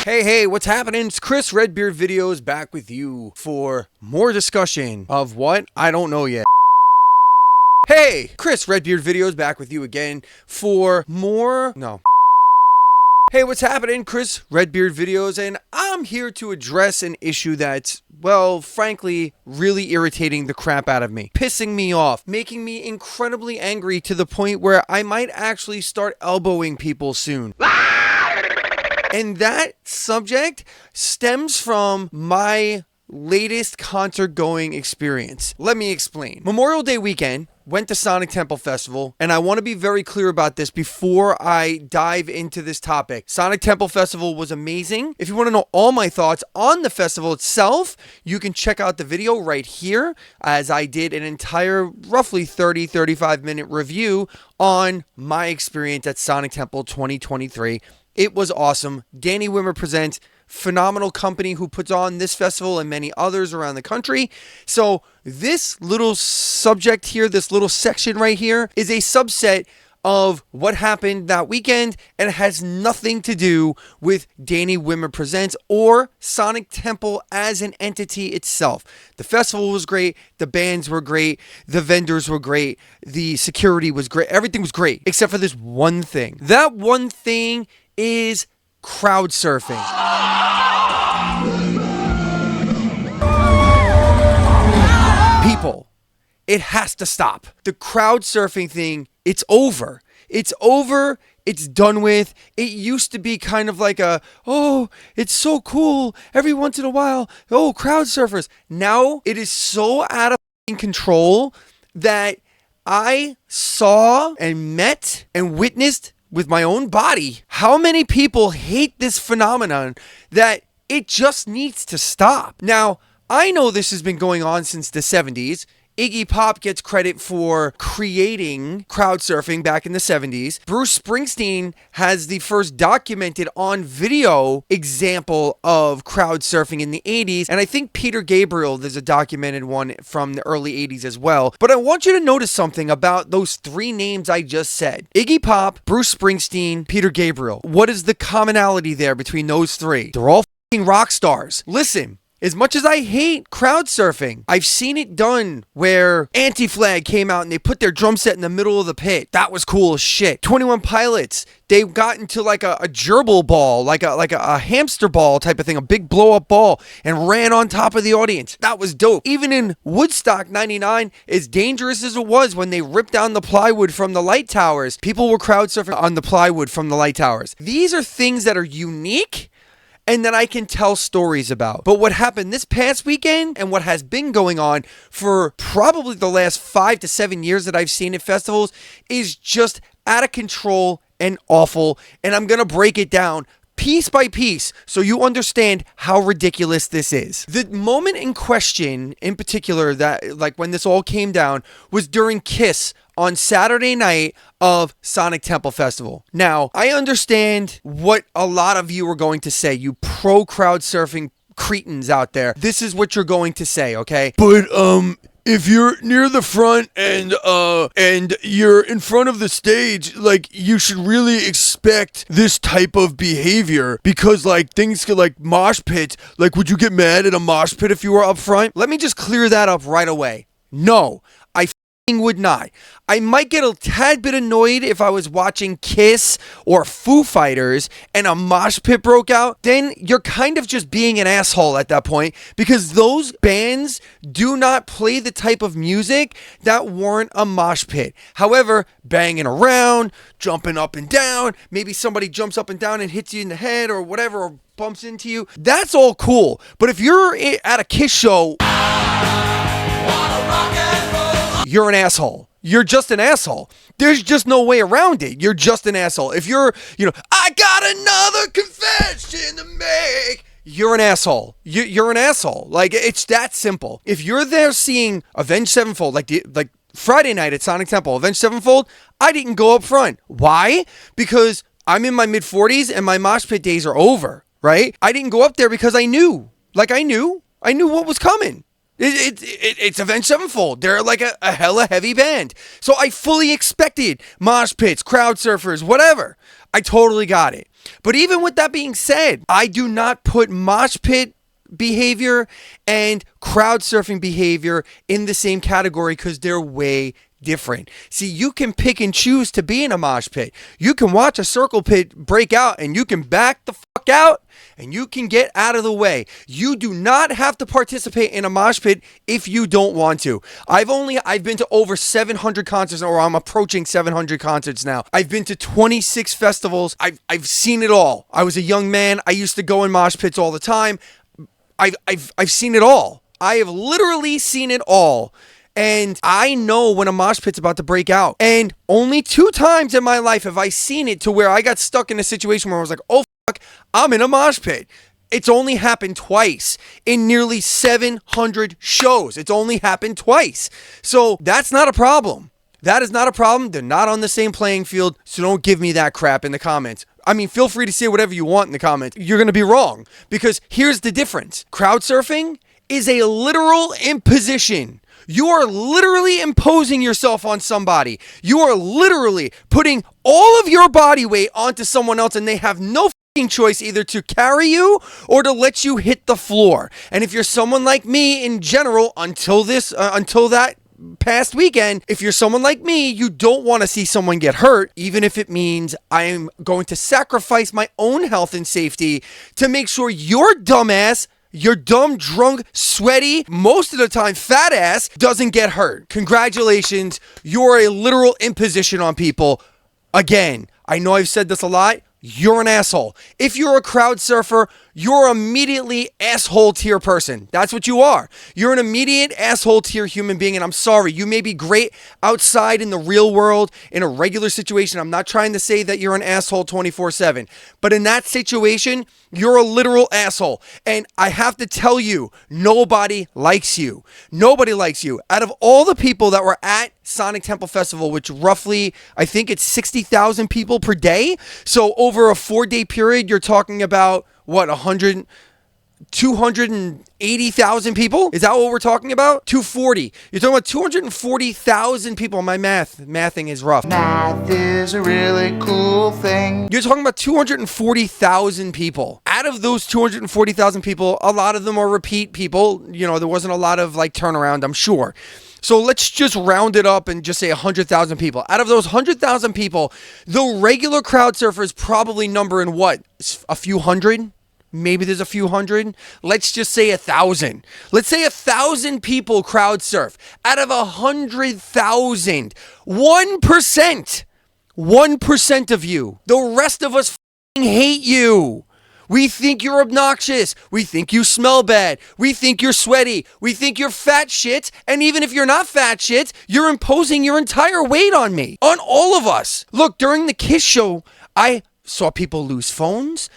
Hey, what's happening? It's Chris Redbeard Videos back with you for more discussion of what? I don't know yet. Hey, Chris Redbeard Videos back with you again for more... No. Hey, what's happening? Chris Redbeard Videos, and I'm here to address an issue that's, well, frankly, really irritating the crap out of me, pissing me off, making me incredibly angry to the point where I might actually start elbowing people soon. And that subject stems from my latest concert going experience. Let me explain. Memorial Day weekend, went to Sonic Temple Festival, and I want to be very clear about this before I dive into this topic. Sonic Temple Festival was amazing. If you want to know all my thoughts on the festival itself, you can check out the video right here, as I did an entire roughly 35 minute review on my experience at Sonic Temple 2023. It was awesome. Danny Wimmer presents, phenomenal company who puts on this festival and many others around the country. So this little subject here, this little section right here, is a subset of what happened that weekend, and it has nothing to do with Danny Wimmer Presents or Sonic Temple as an entity itself. The festival was great, the bands were great, the vendors were great, the security was great, everything was great, except for this one thing. That one thing is crowdsurfing. People, it has to stop. The crowdsurfing thing, it's over. It's over. It's done with. It used to be kind of like oh, it's so cool. Every once in a while, oh, crowd surfers. Now it is so out of control that I saw and met and witnessed with my own body how many people hate this phenomenon that it just needs to stop. Now, I know this has been going on since the 70s. Iggy Pop gets credit for creating crowdsurfing back in the 70s. Bruce Springsteen has the first documented on video example of crowdsurfing in the 80s. And I think Peter Gabriel, there's a documented one from the early 80s as well. But I want you to notice something about those three names I just said. Iggy Pop, Bruce Springsteen, Peter Gabriel. What is the commonality there between those three? They're all f***ing rock stars. Listen. As much as I hate crowd surfing, I've seen it done where Anti-Flag came out and they put their drum set in the middle of the pit. That was cool as shit. 21 Pilots, they got into like a gerbil ball, like a hamster ball type of thing, a big blow up ball, and ran on top of the audience. That was dope. Even in Woodstock 99, as dangerous as it was when they ripped down the plywood from the light towers, people were crowd surfing on the plywood from the light towers. These are things that are unique and that I can tell stories about. But what happened this past weekend and what has been going on for probably the last 5 to 7 years that I've seen at festivals is just out of control and awful. And I'm going to break it down piece by piece so you understand how ridiculous this is. The moment in question, in particular, that like when this all came down, was during Kiss on Saturday night of Sonic Temple Festival. Now, I understand what a lot of you are going to say, you pro crowd surfing cretins out there. This is what you're going to say, okay? But if you're near the front and you're in front of the stage, like, you should really expect this type of behavior because, like, things could, like, mosh pits. Like, would you get mad at a mosh pit if you were up front? Let me just clear that up right away. No, I would not. I might get a tad bit annoyed if I was watching Kiss or Foo Fighters and a mosh pit broke out. Then you're kind of just being an asshole at that point because those bands do not play the type of music that warrant a mosh pit. However, banging around, jumping up and down, maybe somebody jumps up and down and hits you in the head or whatever, or bumps into you, that's all cool. But if you're at a Kiss show, you're an asshole. You're just an asshole. There's just no way around it. You're just an asshole. If you're, I got another confession to make, you're an asshole. You're an asshole. Like, it's that simple. If you're there seeing Avenged Sevenfold, like Friday night at Sonic Temple, Avenged Sevenfold, I didn't go up front. Why? Because I'm in my mid-40s and my mosh pit days are over, right? I didn't go up there because I knew what was coming. It's Avenged Sevenfold. They're like a hella heavy band. So I fully expected mosh pits, crowd surfers, whatever. I totally got it. But even with that being said, I do not put mosh pit behavior and crowd surfing behavior in the same category because they're way different. See, you can pick and choose to be in a mosh pit. You can watch a circle pit break out and you can back the fuck out and you can get out of the way. You do not have to participate in a mosh pit if you don't want to. I've been to over 700 concerts, or I'm approaching 700 concerts now. I've been to 26 festivals. I've seen it all. I was a young man. I used to go in mosh pits all the time. I've seen it all. I have literally seen it all. And I know when a mosh pit's about to break out. And only 2 times in my life have I seen it to where I got stuck in a situation where I was like, oh, fuck, I'm in a mosh pit. It's only happened twice in nearly 700 shows. It's only happened twice. So that's not a problem. That is not a problem. They're not on the same playing field. So don't give me that crap in the comments. I mean, feel free to say whatever you want in the comments. You're going to be wrong. Because here's the difference. Crowd surfing is a literal imposition. You are literally imposing yourself on somebody. You are literally putting all of your body weight onto someone else and they have no fucking choice either to carry you or to let you hit the floor. And if you're someone like me in general, until that past weekend, if you're someone like me, you don't want to see someone get hurt, even if it means I am going to sacrifice my own health and safety to make sure your dumbass, your dumb, drunk, sweaty, most of the time fat ass doesn't get hurt. Congratulations, you're a literal imposition on people. Again, I know I've said this a lot. You're an asshole. If you're a crowd surfer, you're immediately asshole tier person. That's what you are. You're an immediate asshole tier human being, and I'm sorry. You may be great outside in the real world, in a regular situation. I'm not trying to say that you're an asshole 24/7, but in that situation, you're a literal asshole. And I have to tell you, nobody likes you. Nobody likes you. Out of all the people that were at Sonic Temple Festival, which roughly, I think it's 60,000 people per day. So over a 4-day period, you're talking about, what, 280,000 people? Is that what we're talking about? 240. You're talking about 240,000 people. My mathing is rough. Math is a really cool thing. You're talking about 240,000 people. Out of those 240,000 people, a lot of them are repeat people. You know, there wasn't a lot of like turnaround, I'm sure. So let's just round it up and just say 100,000 people. Out of those 100,000 people, the regular crowd surfers probably number in what? A few hundred? Maybe there's a few hundred. Let's just say 1,000. Let's say 1,000 people crowd surf. Out of 100,000, 1% of you. The rest of us hate you. We think you're obnoxious. We think you smell bad. We think you're sweaty. We think you're fat shit. And even if you're not fat shit, you're imposing your entire weight on me. On all of us. Look, during the Kiss show, I saw people lose phones.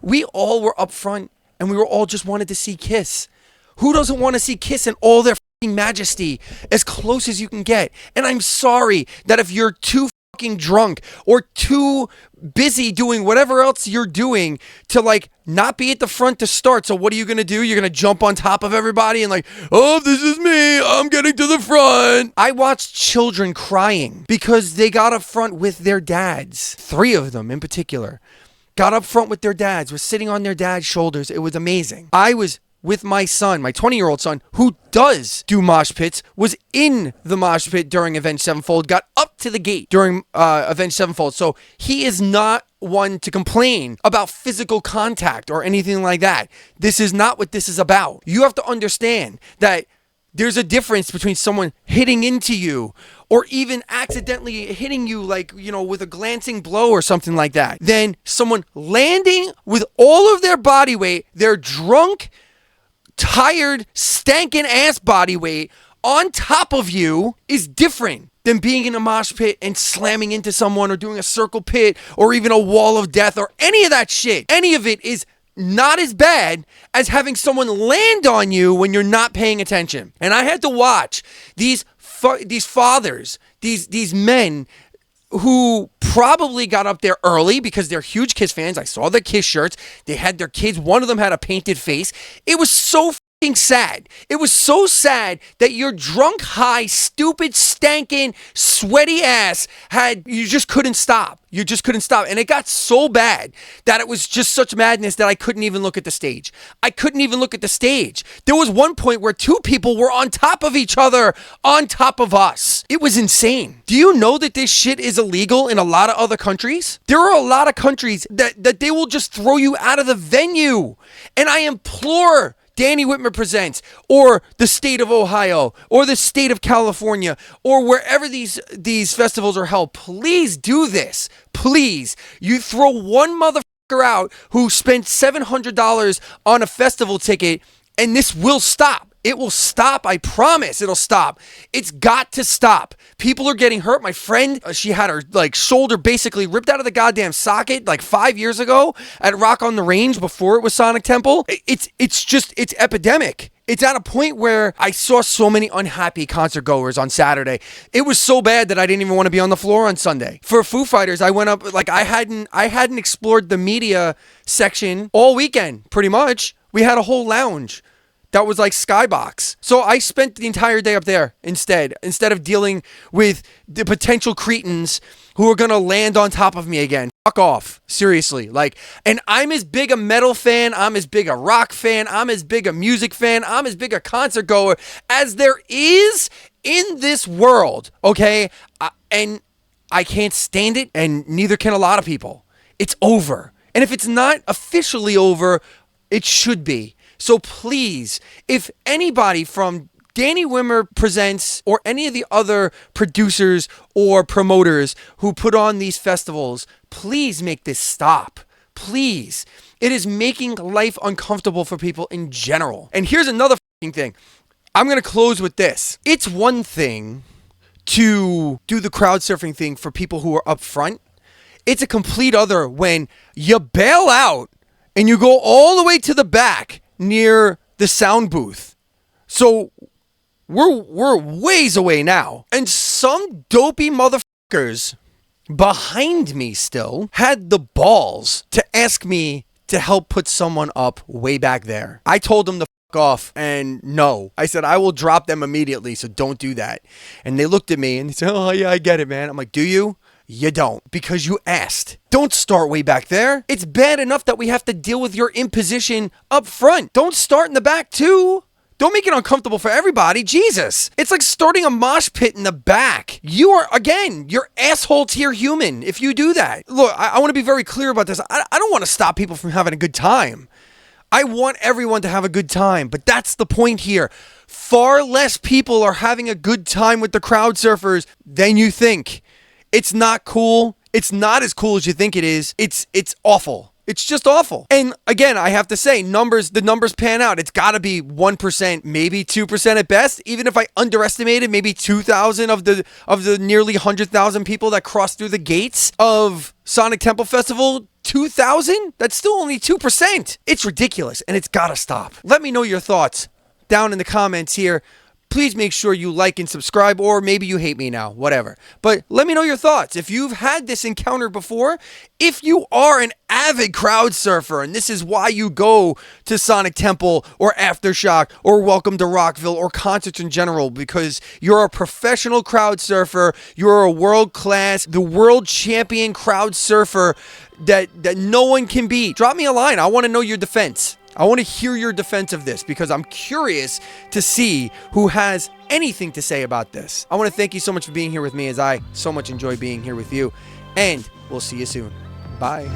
We all were up front and we were all just wanted to see Kiss. Who doesn't want to see Kiss in all their fucking majesty as close as you can get? And I'm sorry that if you're too fucking drunk or too busy doing whatever else you're doing to like not be at the front to start. So what are you going to do? You're going to jump on top of everybody and like, oh, this is me. I'm getting to the front. I watched children crying because they got up front with their dads. 3 of them in particular got up front with their dads, was sitting on their dad's shoulders. It was amazing. I was with my son, my 20-year-old son, who does do mosh pits, was in the mosh pit during Avenged Sevenfold, got up to the gate during Avenged Sevenfold. So he is not one to complain about physical contact or anything like that. This is not what this is about. You have to understand that there's a difference between someone hitting into you or even accidentally hitting you like, you know, with a glancing blow or something like that, than someone landing with all of their body weight, their drunk, tired, stankin' ass body weight on top of you is different than being in a mosh pit and slamming into someone or doing a circle pit or even a wall of death or any of that shit. Any of it is not as bad as having someone land on you when you're not paying attention. And I had to watch these fathers, these men who probably got up there early because they're huge Kiss fans. I saw the Kiss shirts. They had their kids. One of them had a painted face. It was so sad. It was so sad that your drunk, high, stupid, stankin', sweaty ass you just couldn't stop. You just couldn't stop. And it got so bad that it was just such madness that I couldn't even look at the stage. I couldn't even look at the stage. There was one point where two people were on top of each other, on top of us. It was insane. Do you know that this shit is illegal in a lot of other countries? There are a lot of countries that they will just throw you out of the venue. And I implore Danny Whitmer Presents, or the state of Ohio, or the state of California, or wherever these festivals are held, please do this. Please. You throw one motherfucker out who spent $700 on a festival ticket, and this will stop. It will stop. I promise it'll stop. It's got to stop. People are getting hurt. My friend, she had her shoulder basically ripped out of the goddamn socket 5 years ago at Rock on the Range before it was Sonic Temple. It's epidemic. It's at a point where I saw so many unhappy concert goers on Saturday. It was so bad that I didn't even want to be on the floor on Sunday. For Foo Fighters, I went up I hadn't explored the media section all weekend, pretty much. We had a whole lounge that was like Skybox. So I spent the entire day up there instead of dealing with the potential cretins who are going to land on top of me again. Fuck off. Seriously. And I'm as big a metal fan, I'm as big a rock fan, I'm as big a music fan, I'm as big a concert goer as there is in this world, okay? And I can't stand it, and neither can a lot of people. It's over. And if it's not officially over, it should be. So please, if anybody from Danny Whitmer Presents or any of the other producers or promoters who put on these festivals, please make this stop. Please. It is making life uncomfortable for people in general. And here's another thing. I'm going to close with this. It's one thing to do the crowd surfing thing for people who are up front. It's a complete other when you bail out and you go all the way to the back near the sound booth. So we're ways away now. And some dopey motherfuckers behind me still had the balls to ask me to help put someone up way back there. I told them to fuck off, and no. I said, I will drop them immediately, so don't do that. And they looked at me and they said, oh yeah, I get it, man. I'm like, do you? You don't, because you asked. Don't start way back there. It's bad enough that we have to deal with your imposition up front. Don't start in the back too. Don't make it uncomfortable for everybody. Jesus. It's like starting a mosh pit in the back. You're asshole tier human if you do that. Look, I want to be very clear about this. I don't want to stop people from having a good time. I want everyone to have a good time, but that's the point here. Far less people are having a good time with the crowd surfers than you think. It's not cool. It's not as cool as you think it is. It's awful. It's just awful. And again, I have to say, the numbers pan out. It's got to be 1%, maybe 2% at best. Even if I underestimated maybe 2,000 of the nearly 100,000 people that crossed through the gates of Sonic Temple Festival, 2,000? That's still only 2%. It's ridiculous, and it's got to stop. Let me know your thoughts down in the comments here. Please make sure you like and subscribe, or maybe you hate me now, whatever. But let me know your thoughts. If you've had this encounter before, if you are an avid crowd surfer and this is why you go to Sonic Temple or Aftershock or Welcome to Rockville or concerts in general, because you're a professional crowd surfer, you're a world class, the world champion crowd surfer that no one can beat, drop me a line. I want to know your defense. I want to hear your defense of this because I'm curious to see who has anything to say about this. I want to thank you so much for being here with me, as I so much enjoy being here with you. And we'll see you soon. Bye.